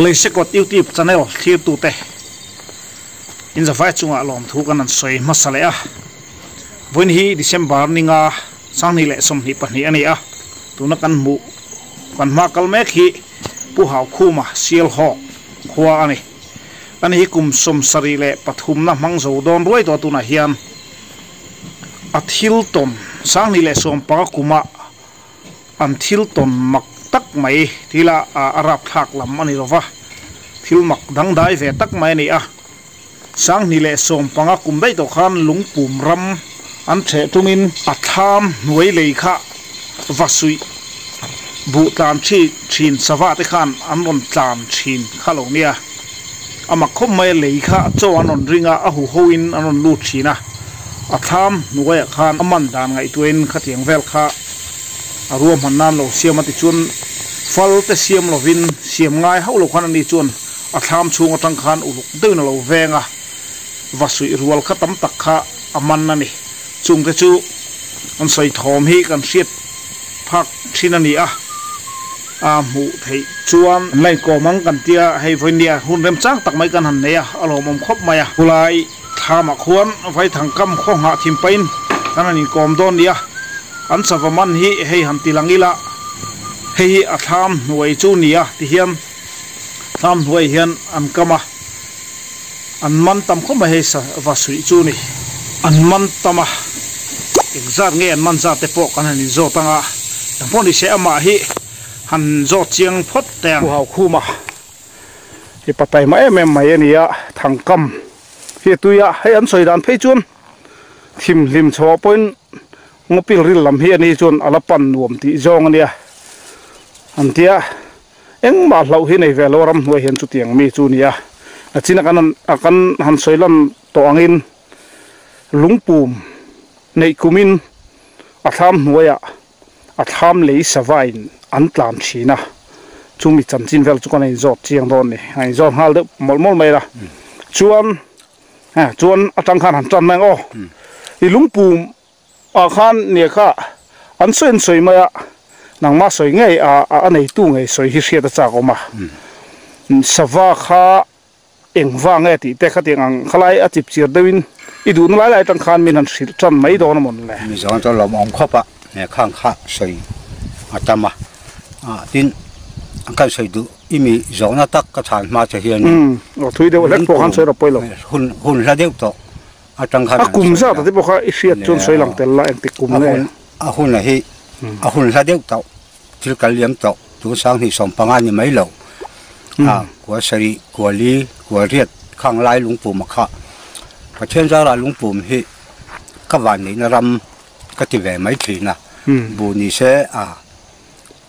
เลยสกดYouTube channel ที่ตูเตอินจะไฟจุงอาลอมทุกันนั้นสวยมาสเลยอ่ะวันนี้Decemberนี่งาสังนี่แหละสมนิปนี่อันนี้อ่ะตัวนักกันหมู่กันมากลเมฆผู้หาคู่มาเซียลหอกขวาอันนี้กุมสมสรีเละปฐุมนะมังโจดอนรวยตัวตุนเฮียนอัทิลตนสังนี่แหละสมปากกุมะอันทิลตนมักตักไม่ทีละอารับทักลำอันนี้หรอวะทิลมักดังได้เวตักไม่นี่อ่ะสังนี่แหละสมปังกุมได้ตัวขันลุงปุ่มรำอันเฉตุมินอัฐามหน่วยเลยค่ะวัสุยบูตามชีนสวัสดิขันอันนนตามชีนข้าหลงเนี่ยอามาคบไม่เลยค่ะเจ้าอันนนริงอาหูโฮอินอันนนลูดชีนะอัฐามหน่วยขันอามันดานไงตัวเองขัดยังเวลค่ะรวมหันนั่นเราเสียมติจุนฟัลเตเสียมเราวินเสียมง่ายเขาเราขันนี้จุนอัฐามชูงตังขันอุลุกเดินเราแวงวัสุยรัวขัดตั้มตักค่ะอามันนั่นนี่จุงแต่จูอันใส่ทอมให้กันเสียดพักที่นั่นนี่หมูไทยชวนไล่ก่อมังกันเตียให้ไฟเนียหุ่นเริ่มจ้างตักไม้กันหันเนี่ยอารมณ์ครบไหมกุไลทามักควรไฟทางกำข้องหาทิมเป็นนั่นนี่กอมโดนเนี่ยอันสับมันฮีให้หันตีลังอีละให้อาทามหน่วยจูเนี่ยที่เฮียนทามหน่วยเฮียนอันกำมาอันมันตำเข้ามาให้สวัสดิ์จูนี่อันมันตำมาอีกจากเงี้ยมันจะเตปกันนี่โจตังแต่พวกนี้เสียมาฮีหันโจเจียงพดแตงผู้หาคู่มาที่ปะไตไม่แม่ไม่เนี่ยทางกำที่ตัวยาให้อันสวยดันเพจุนทิมริมชอปนงปิลริลลำเฮียนี่จนอลปันรวมติจองเนี่ยอันเดียเอ็งมาเหล่าที่ในเวลารำหน่วยเห็นจุดอย่างมีจูเนี่ยจีนักนั้นอาการหันสวยลำตัวงินลุงปูมในกุมินอาทามหน่วยอาทามเลยสบายอันตรามชีนะจุมีจันจินเวลจุกันในจอดเจียงโดนนี่ไอ้จอดฮัลเดมอลไม่ละจวนอาจังขันหันจันแมงอ้ออีลุงปูมอาคารเนี่ยค่ะอันสวยมาหนังมาสวยไงอันไหนตู้ไงสวยที่เสียตะจากออกมาสวาค่ะเอ็งว่าไงที่แต่ขัดยังขลายอาจิบเสียดวินอีดูนั่นหลายตั้งคันมีนันสิจันไม่โดนหมดเลยมีสองตัวหลอมองครบเนี่ยข้างข้าสวยอาจารย์มาดินกันสวยดูอีมีสองนัดตักกระถางมาจะเห็นทุยเดียวเล็กพวกขันสวยเราไปหรอกหุ่นระเดียวต่ออาจารย์ข้ากุมซะแต่ที่พวกเขาเสียจนสวยหลังแต่ละเอ็งติดกุมเลยหุ่นอะไรหุ่นระเดียวต่อที่กันเลี้ยงต่อตัวสร้างที่สองปังอันนี่ไม่เหล่ากว่าสรีกว่าลีกว่าเรียดข้างไล่ลุงปู่มาค่ะพอเช่นจะลาลุงปู่ที่ก็วันนี้นะรำก็ติดแหวนไม่ถึงนะบุญนี่เส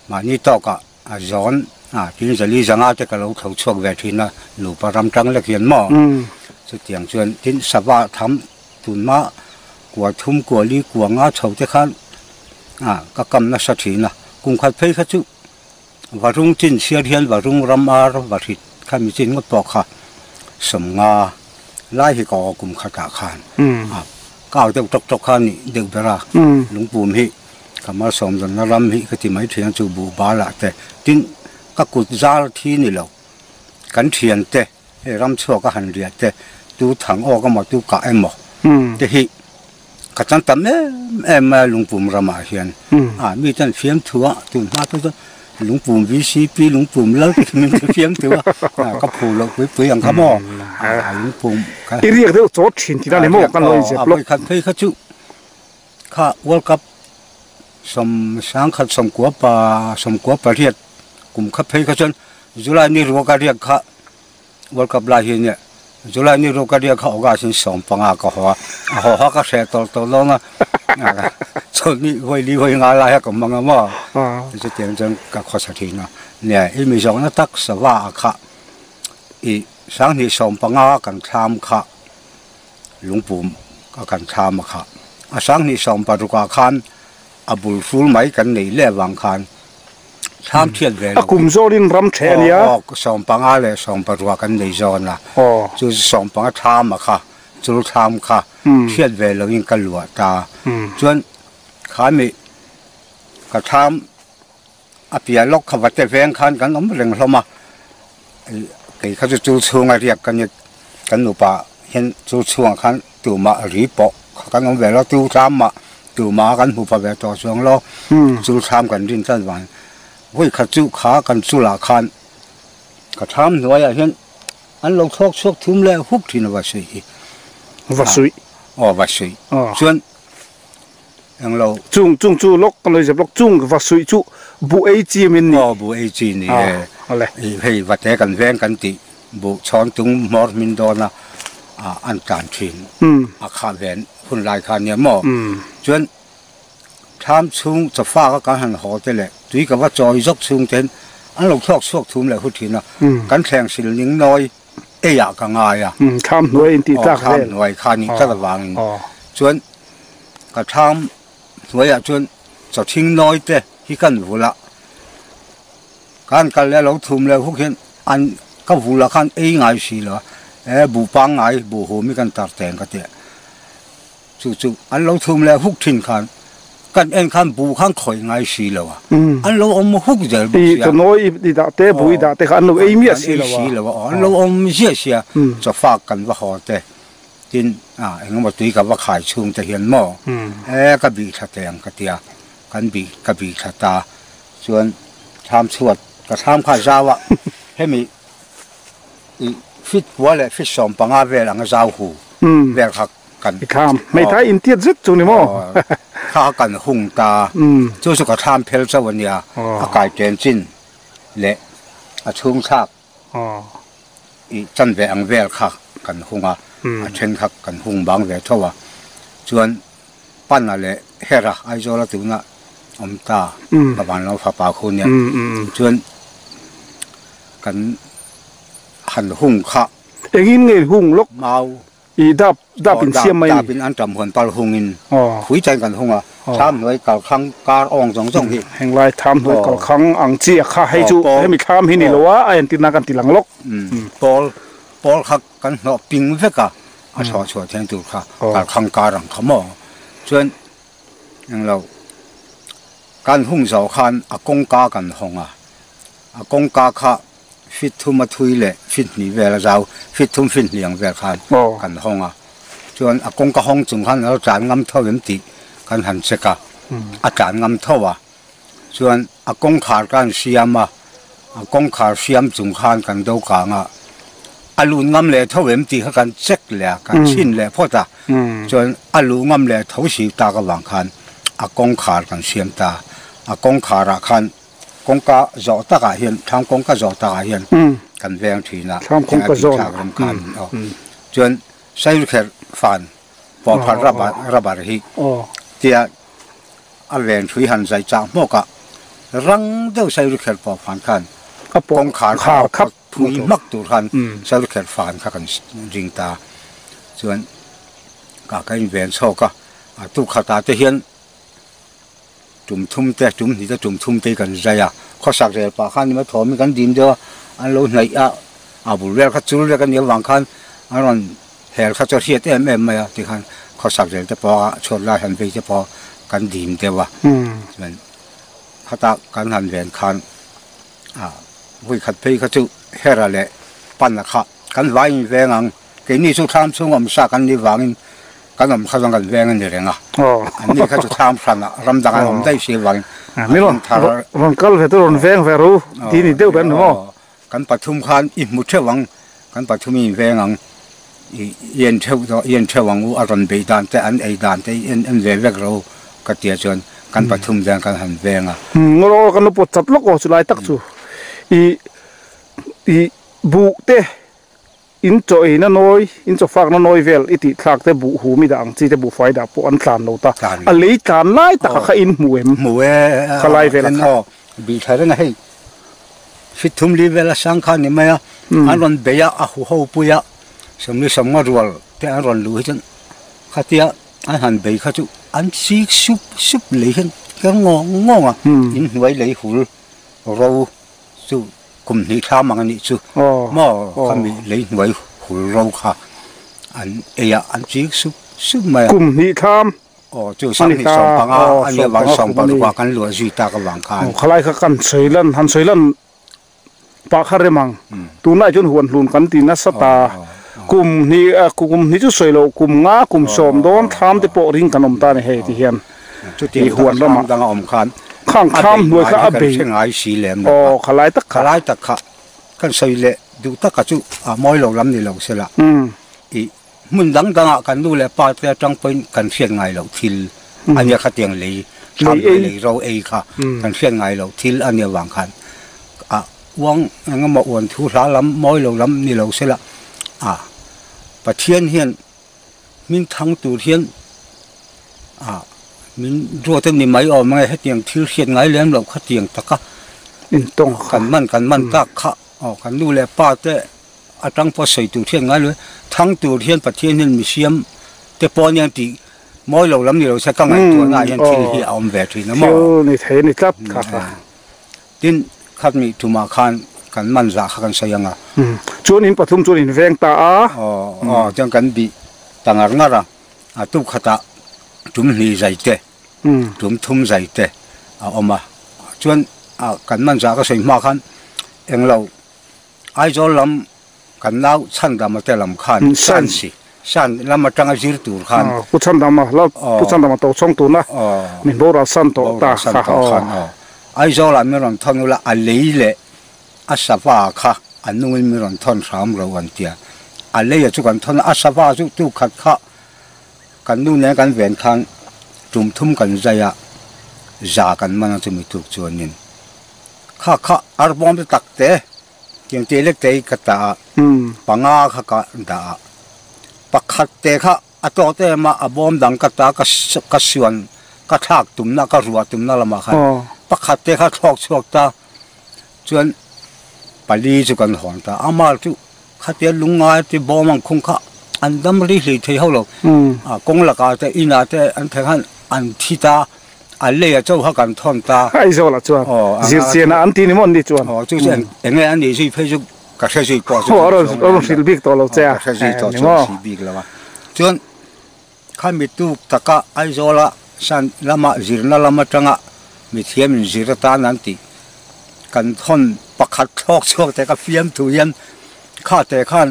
มานี่ต่อก็ย้อนที่นี่จะลีจังอาจจะก็เราเขาช่วงแหวนที่นะหลูปรำจังเล็กเห็นหม้อสุดอย่างชวนที่สบายทำตุนมากว่าทุ่มกว่าลีกว่างาเฉาเจ้าขันก็กำนักสัตย์นะกุมขัดเพยขัดจุวารุงจินเสียเทียนวารุงรำอารวาริดข้ามีจินก็ต่อค่ะสมงาไล่ให้ก่อกุมขัดขานก้าวเด็กตกขันนี่เด็กเบราหลวงปู่มิคำว่าสมจนนรำมิก็ที่ไม่เทียนจูบูบาละแต่ดินก็กุดจาที่นี่เรากันเทียนแต่รำชั่วก็หันเรียแต่ดูถังออกก็มาดูกะเอ็มหมอแต่ฮิกจันทำเอ็มหลวงปู่รำมาเฮียนมีท่านเฟียมถั่วตุ่มมาตุ่มหลวงปู่วิชีปีหลวงปู่เลิกมันเฟียมถั่วก็ผูกเราไปอย่างขมอหลวงปู่ที่เรียกเรื่องโจทย์ชินที่นั่นเลยมั่วกันเลยเจ็บลบขัดเพยขัดจุข้าวัลกับสมสังขัดสมกัวป่าเรียดกลุ่มขัดเพยขัดจนจุฬานี่รัวกันเรียกข้าวัลกับลายเฮียเนี่ยจุฬานี่รัวกันเรียกข้าออกาสินสองปังอาก็หัวก็เสียตัวลงนะส่วนนี้หวยงาลายก็มังงะจะเตียงจนกับข้อสัตย์นะเนี่ยอีมีสองนักตักสว่าข้าอีสังนี่สองปังอากันทำข้าหลวงปู่ก็กันทำข้าสังนี่สองปารุกาขันอบุลฟูลไม่กันในเล่วังคันทำเทียนเลยกุมโซลินรำเชนียสองปังอาเลยสองปารุกากันในโซนละจูสองปังอาทำมาค่ะจูทำค่ะเทียนเวลยิ่งกันหลวตาจนขามีกระทำอภิยาล็อกขวัญแต่แฝงคันกันน้ำเร่งเข้ามา cáiเขาจะจูช่วงเรียกกันเนี่ยกันหนูป่าเห็นจูช่วงขันตัวมารีปอกกันเอาเวลาตัวทำมาตัวมากันหูป่าเวลาต่อช่วงล้อจูทำกันรินจันวันเฮ้ยขัดจูขากันจูหลาคันก็ทำหน่วยเห็นอันเราทอกชกทุ่มแล้วฮุกที่นวัดสุยวัดสุยวัดสุยส่วนอย่างเราจูล็อกกันเลยจะล็อกจุงวัดสุยจูบุเอจีมินนี่บุเอจีนี่อะไรเฮ้ยวัดแต่กันแวงกันติบุช้อนตุงมอร์มินโดนะอันการทิ้งขาแหวนคนลายขาเนี่ยหม้อส่วนทำชุงจะฟ้าก็การหันหอแต่แหละตุยกับว่าจอยยกชุงเต็นอันเราทอกชกทุ่มแล้วฮุกที่นะกันแข่งสิลนิงน้อยอยากกันง่ายทำหน่วยอินทิตาทำหน่วยขานี่จะระวังส่วนก็ทำหน่วยส่วนจะทิ้งน้อยแต่ที่กันหูละการกันแล้วเราทุ่มแล้วพวกเห็นอันก็หูละกันง่ายสิเหรอบุปังง่ายบุหูมีกันตัดแต่งกันเถอะจู่ๆอันเราทุ่มแล้วพวกทิ้งกันกันเองคันบุข้างข่อยง่ายสิแล้วอันเราอมฮุกเจอบุษยาน้อยดีดาเตบุยดาเตคันเรามีสิแล้วอันเราอมเสียจะฝากกันว่าหอเตจินเองมาตุยกับว่าขายชุงจะเห็นหม้อกระบี่ทัดแตงกระเตียกันบีกระบี่ทัดตาส่วนทำสวดกระทำข้าเจ้าให้มีฟิตหัวเลยฟิตสมปังอาเวลังเจ้าหูเวลหักกันข้ามไม่ท้ายอินเทียซึจุนี่มั้งข้ากันหุงตาจู่สุขทำเพลเจ้าวันนี้อากาศเย็นจินเละชุ่มชักจันเวงเวลคักกันหุงเช่นคักกันหุงบางเวทว่าส่วนปั้นอะไรเฮระไอโจละตัวน่ะอมตาประมาณเราฝ่าป่าคุณเนี่ยส่วนกันหันหุงข้าอย่างนี้เงี้ยหุงลกเมาอีดับเป็นเสียมไหมดับเป็นอันจำหัวปลาหุงินคุยใจกันหุงทำหน่วยเก่าครั้งการอ่องสองที่แห่งไรทำหน่วยเก่าครั้งอังเจียข้าให้จูให้มีข้ามให้นี่หรอวะไอ้ตินากันติหลังลกปอลขักกันเนาะปิงเฟกะชอเทียนตูค่ะการครั้งการังขมอส่วนอย่างเราการหุงเสาคันอากงกากันหงอากงกาค่ะฟิตทุ่มมาทุยเละฟิตนี่เวลาเราฟิตทุ่มฟิตเลี้ยงเวลคันกันหงส่วนอากงกาหงจุงคันเราจานงำเท่าเดิมติกันหันเสกะอาจารย์งำเท่าส่วนอากงขาการเสียมอากงขาเสียมจุงคันกันดูกางอาลูงำเละเท่าเดิมติเขากันเช็คเละกันชินเละพ่อตาส่วนอาลูงำเละเท่าสีตากระวังคันอากงขากันเสียมตาอากงขาระคันกงกะจอตากาเห็นทางกงกะจอตากาเห็นกันแรงทีนะทางกงกะจอกันจนใช้แค่ฟันพอพันระบาดฮีเตียอาเวนชุยหันใจจางโมกะรังเดียวใช้แค่พอฟันกันกงขาครับทุยมักตัวทันใช้แค่ฟันกันริงตาส่วนกะกันเวนโชกะตุกขาตาจะเห็นจุ่มทุ่มแต่จุ่มนี่จะจุ่มทุ่มเตกันใจข้อสักเรื่องปากขันนี่มาถอมีกันดิมเดียวอันเราไหนบุเรียกขัดจุลเรียกกันเดียววางขันอันนั้นแห่ขัดจะเทียดไม่ที่ขันข้อสักเรื่องจะพอชดลายหันไปจะพอกันดิมเดียวมันขัดกันหันเรียนขันวิ่งขัดไปขัดจุเฮระเละปั้นละขัดกันวายแวงังเกนี่สุดท้ายช่วงอมสักกันนี่วางกันอมข้าวกันแวงันเรื่องอันนี้เขาจะทำฟันรำดังอมได้เสียวันไม่หรอกมันก็เลยตัวแวงแวรู้ที่นี่เดียวกันหรือเปล่ากันปฐุมคันอิมุเทวังกันปฐุมแวงังเย็นเทวังอารมณ์เบียดแต่อันไอดานแต่อันแวงเราก็เตียจนกันปฐุมแดงกันหันแวงเรากันเราปวดจับล็อกสุดลายตักสูอีบุเตอินโจเอน่ะน้อยอินโจฟักน่ะน้อยเวลอิติทักแต่บุหูมีดังจีแต่บุไฟดับปอันทานโนตาอันนี้การไล่ตักข้าอินหมูขลายเวลข้าบีใช่ไหมให้ฟิตทุ่มลีเวลสังขารนี่ไหมอันรันเบียอาหูหูปุยะสมนิสมรัวแต่อันรันรู้จังข้าเตียอันหันเบียข้าจุอันซีซุบเลยเห็นก็งงอินไว้เลยหูเราจุกลุ่มนี้ข้ามันนี่จูหม้อข้ามีเลยไว้หูเราค่ะอันอันจีซุบมากลุ่มนี้ข้ามจู่สังนี่สองปังอันนี้วางสองปังว่ากันหลัวจีตากับวางคันขลายกันสวยลั่นหันสวยลั่น ปากคาเรมังตัวน่าจนหวนหลุนกันตีนัสตากลุ่มนี้จุดสวยโลกลุ่มงากลุ่มสมโดนทำที่โปริงกันอมตาในเฮติเฮียนที่หวนละมาดังอมคันข้างข้ามด้วยข้าอบีเชียงไอ้สีแหลมอ๋อขลายตะขะกันสวยเละดูตะกะจุมอยเราลำนี่เราเสียละอีมึงดังกันดูแลป้าเพื่อจังเป็นกันเชียงไงเราทิลอันนี้ขัดยังเลยทำเลยเราเองค่ะกันเชียงไงเราทิลอันนี้วางคันวังงั้นมาอวนทุลาลำมอยเราลำนี่เราเสียละประเทียนเฮียนมินทั้งตัวเทียนมินรัวเต็มนี่ไม่ออกมาให้เตียงทิลเชียงไงเลี้ยงเราขัดเตียงตะกะอินตรงกันมันตะกะกันดูแลป้าแต่จังพอใส่ตัวเทียนไงเลยทั้งตัวเทียนประเทียนเฮียนมีเสียมแต่ปอนยังตีมอยเราลำนี่เราใช้กังไงตัวง่ายยันทิลที่เอาแบตรีนะมั้งนี่เทนี่จับค่ะดินขัดมีทุมาคันกันมันจะกันใส่ยังจวนอินปฐุมจวนอินเวงตาจังกันบีต่างงาระตุขตาจุ่มนี่ใจเตะจุ่มทุ่มใจเตะเอามาจวนกันมันจะก็ใส่มาคันเองเราไอ้จอลำกันเราชั้นดำมาแต่ลำคันชั้นสิชั้นลำมาจังจิรตูคันผู้ชั้นดำมาแล้วผู้ชั้นดำมาโตช่องตูนะนี่โบราณชั้นโตตาคันไอ้จอลำไม่รอนทนุละอันเลี้ยเลยอาสวะค่ะอันนู้นไม่รอนทนสามเราวันเดียอันเลี้ยจุกันทนอาสวะจุตุขัดค่ะกันนู้นเนี่ยกันเวียนคันจุ่มทุ่มกันใจจ่ากันมันจะมีถูกชวนนินค่ะอารมณ์จะตักเตะยังเจเล็กเตะกตาปังอาค่ะกันตาปักขัดเตะค่ะอัตโตเตะมาอบอมดังกตากระชวนกระทากตุ่มน่ะกระรัวตุ่มน่ะละมาค่ะปักขัดเตะค่ะทอกชวกตาจวนปลีจุกันหอนตาอามาจุขัดเตะลุงงายที่บ่มังคงค่ะอันดำริเลยเที่ยวเรากงละกาเตะอินาเตะอันเทหันอันที่ตาอันเลี้ยเจ้าเขากันทอนตาไอ้โซละจวนเสียนะอันที่นี่มันดีจวนจุดเองไงอันนี้ช่วยเพจุกระเช่วยกว่าจุดเราสิลบิกตัวเราเจ้ากระเช่วยตัวสิลบิกแล้วว่าจวนข้ามีตุกตะกะไอ้โซละสันละมาจิรนาละมาจังะมีเทียมจิรตานันติกันทอนปักขัดทอกชกแต่ก็เฟียมถุยันข้าแต่ข้าน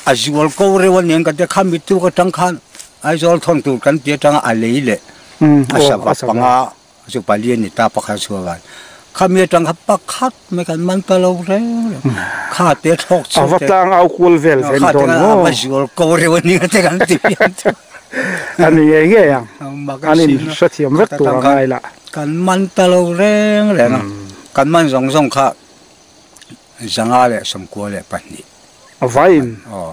อาจวลก็เรียกว่าเนี่ยกันแต่ข้ามีตุกจังข้านไอ้โซลทอนตุกันเปียจังอะไรเลยอาสวะปังอาสุปาลีนิตาปักขัดชัววันข้ามีจังขับปักขัดไม่กันมันตลอดเลยข้าเตะทอกชกแต่เอาคูลเวลเป็นต้นโอ้อาจวลก็เรียกว่าเนี่ยแต่กันติอันนี้ยังไงอ่ะอันนี้เสียมเวทตัวไงล่ะกันมันตลอดเลยนะกันมันส่งข้าจังอะไรสมควรเลยปนี่เอาไว้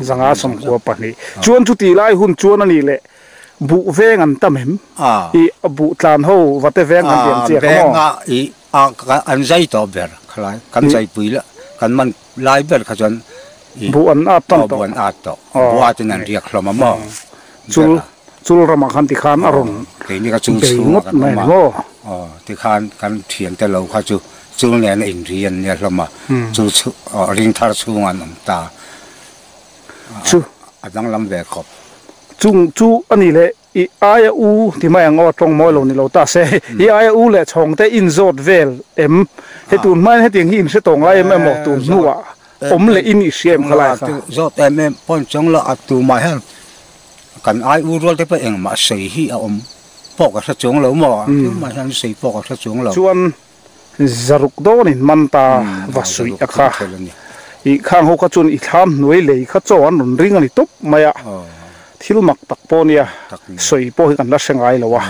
จังอาสมควรปนี่ชวนทุติไล่หุ่นชวนนี่แหละบุเวงันตั้มเห็มอีบุตานหูวัดเวงันเดียนเจียเขาอีอันใจต่อเบอร์คล้ายกันใจปุยละกันมันไล่เบอร์ขจรบุอันอาตบุอันอาตบุอาตินันเรียกเรามาม่จุลรำคันติขานอารมณ์นี่ก็จุลสูงกันมาติขานกันเถียงแต่เราเขาจุลเนี่ยอินเดียนเนี่ยเรามาจุลริงทาร์สูงอันน้ำตาอันนั้นลำแบกขบจูอันนี้เลยอีอายอูที่ไม่งอตรงมอยลงนี่เราตาเสอีอายอูเลยช่องแต่อินโซดเวลให้ตูนไม่ให้เตียงหินเสตรงไรไม่หมดตูนนัวผมเลยอินอิเชียมขลายครับโซดแต่ไม่พ้นจงละอัตูมาให้กันอายอูรัวที่ไปเองมาใส่ฮีอมปอกกับจงเราหมอมาทำใส่ปอกกับจงเราชวนจารุกโดนินมันตาวัสุยอะค่ะอีข้างหัวกระจุนอีทามหน่วยเลยข้าจวนหนุนริงอันนี้ตุ๊บไม่อะทิลมักตักปอเนี่ยสวยปอให้กันรัชงไงแล้ววะ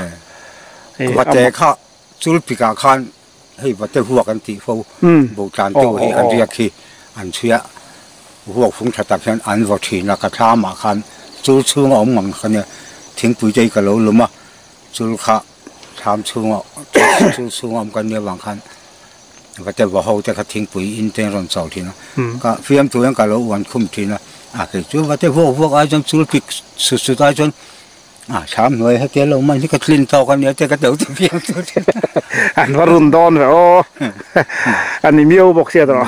วัดเจ้าข้าจุลปิกาขานให้วัดเจ้าหัวกันตีฟูโบราณเจ้าให้อันเรียกขี้อันเชียหัวฟุ้งถัดตักเช่นอันวัดทีนักท่ามาขันจุลช่วงอมมังขันเนี่ยทิ้งปุ๋ยใจกันแล้วหรือมั้จุลข้าทำช่วงจุลช่วงอมกันเนี่ยวางขันก็จะว่าเขาจะทิ้งปุ๋ยอินเตอร์รอนเสาทีนะก็เฟียมตัวยังกันแล้ววันคุ้มทีนะคือจุดว่าแต่พวกไอ้จนจุลปิกสุดท้ายจนชามหน่วยให้เจ้าเรามันที่ก็คลินเท่ากันเนี่ยแต่ก็เดี๋ยวจะเพียงสุดอันว่ารุนดอนแบบโอ้อันนี้มีโอบอกเสียตลอด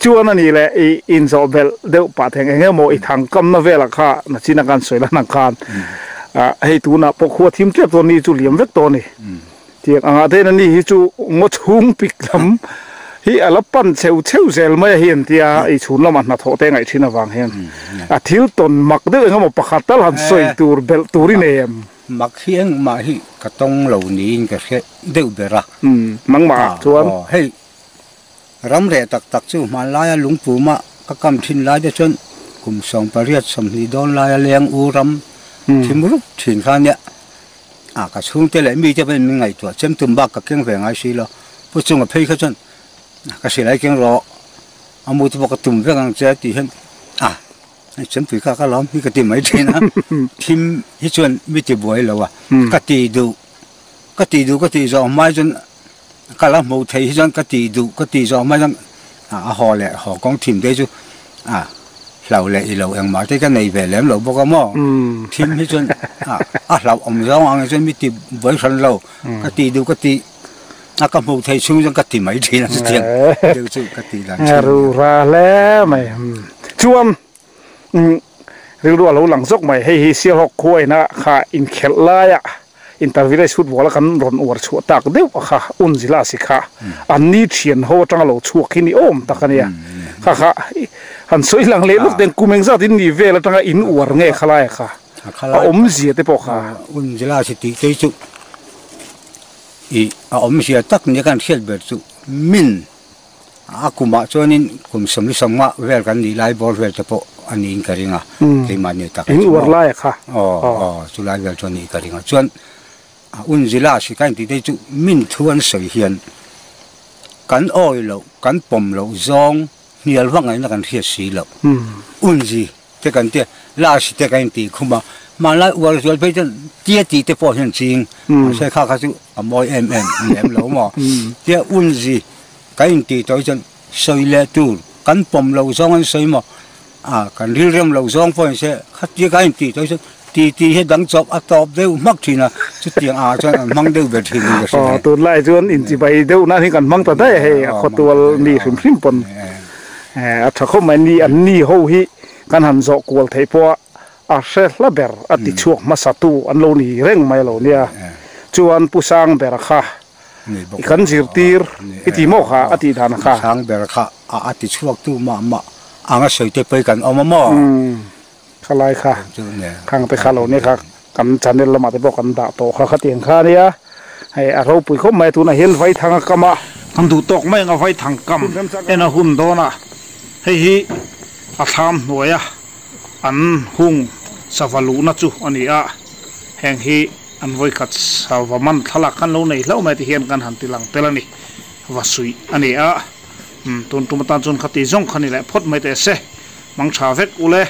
ชวนอันนี้แหละอินโซเบลเดี๋ยวป่าแทงเงี้ยโมอีทางกำนับเวลาค่ะนักชินักการสวยและนักการให้ตัวน่ะพวกหัวทีมเก็บตัวนี้จุเหลี่ยมเวกตัวนี้ที่อันเดนนี่จูงดทุ่งปิกลำ hi ala pan cheu zel mai hian tia I chhun laman na tho te ngai thina wang hian a thil ton mak de ngam pakhat tal han soi tur bel turin em mak hian ma hi ka tong lo ni in ka khe deu bera mangma chuan hei ram re tak chu man la ya lungpu ma ka kam thin lai de chon kum song pariat som ni don la ya leng u ram thimru thin khan ya ka chung te le mi te ben mi ngai to chem tum ba ka keng ve ngai si lo pu chung a phei kha chon ka si lai keng ro amu tu ka tum ve ngang che ti hen chấm phi cả lắm, mi cái tìm mấy thế na, tìm hết chuyện mi tìm bồi lâu cái tỷ do mai chân, cái lắm một thấy chân cái tỷ do mai chân, họ lẹ họ con tìm đấy chứ, lâu em mà thấy cái này về lém lâu bao cái mò, tìm hết chuyện, lâu ông giáo ăn chân mi tìm với sân lâu, cái tỷ cái một thấy xuống chân cái tìm mấy thế na tiền, đều chứ cái tỷ là. Rồi ra lẽ mày, chuông riu do lo lang zok mai hei sial hok khoi na kha in khel la ya interview shoot wala kan ron war chu tak deu kha un zila si kha an ni thian ho tang lo chu khini om takania kha han soi lang le luk den kumeng za din ni vel tanga in war nge khala kha om zia te po kha un zila si ti te chu om zia tak ni kan khel ber chu min kuma chonin kum somli somma vel kan ni lai bor vel te po ani in karinga ke mani tak in war lai kha chulai vel choni karinga chuan un zila si kan ti te chu min thuan soi hian kan oi lo kan pom lo zong nial wangai na kan hria si lo un zi te kan te la si te kan ti khuma ma lai war zol pe chen tia ti te po hian ching se kha chu amoi em lo mo te un zi cái gì tôi chân soi lệ tu cắn bom lầu song anh soi mà cắn riêu riêu lầu song phải sẽ khát chia cái gì tôi chân ti hết đắng chọc top đều mắc thì là chút tiền cho mang đều về thì tôi lại cho anh in chỉ bay đều na thì cần mang tới đây hay khó tôi đi phim pon thật không mà đi anh đi hậu hi cần hành dọ quал thấy po sẽ là ber đi chuộc mà sát tu anh lâu ni reng mai lâu nia cho anh pusang ber kha kan zir tir iti mo kha ati dan kha sang ber kha ati chuak tu ma anga soi te pe kan oma mo khalai kha khang pe khalo ne kha kan channel lama te bo kan da to kha tiang kha nia hai a ro pui khom mai tu na hen vai thang kama kan du tok mai nga vai thang kam ena hun do na hei hi a tham noya an hung savalu na chu ani a heng hi an voi khat salvaman thalak kan lo nei lo mai ti hian kan han tilang pelani wasui ani a ton tumatan chon khati jong khani le phot mai te se mang tha vek ule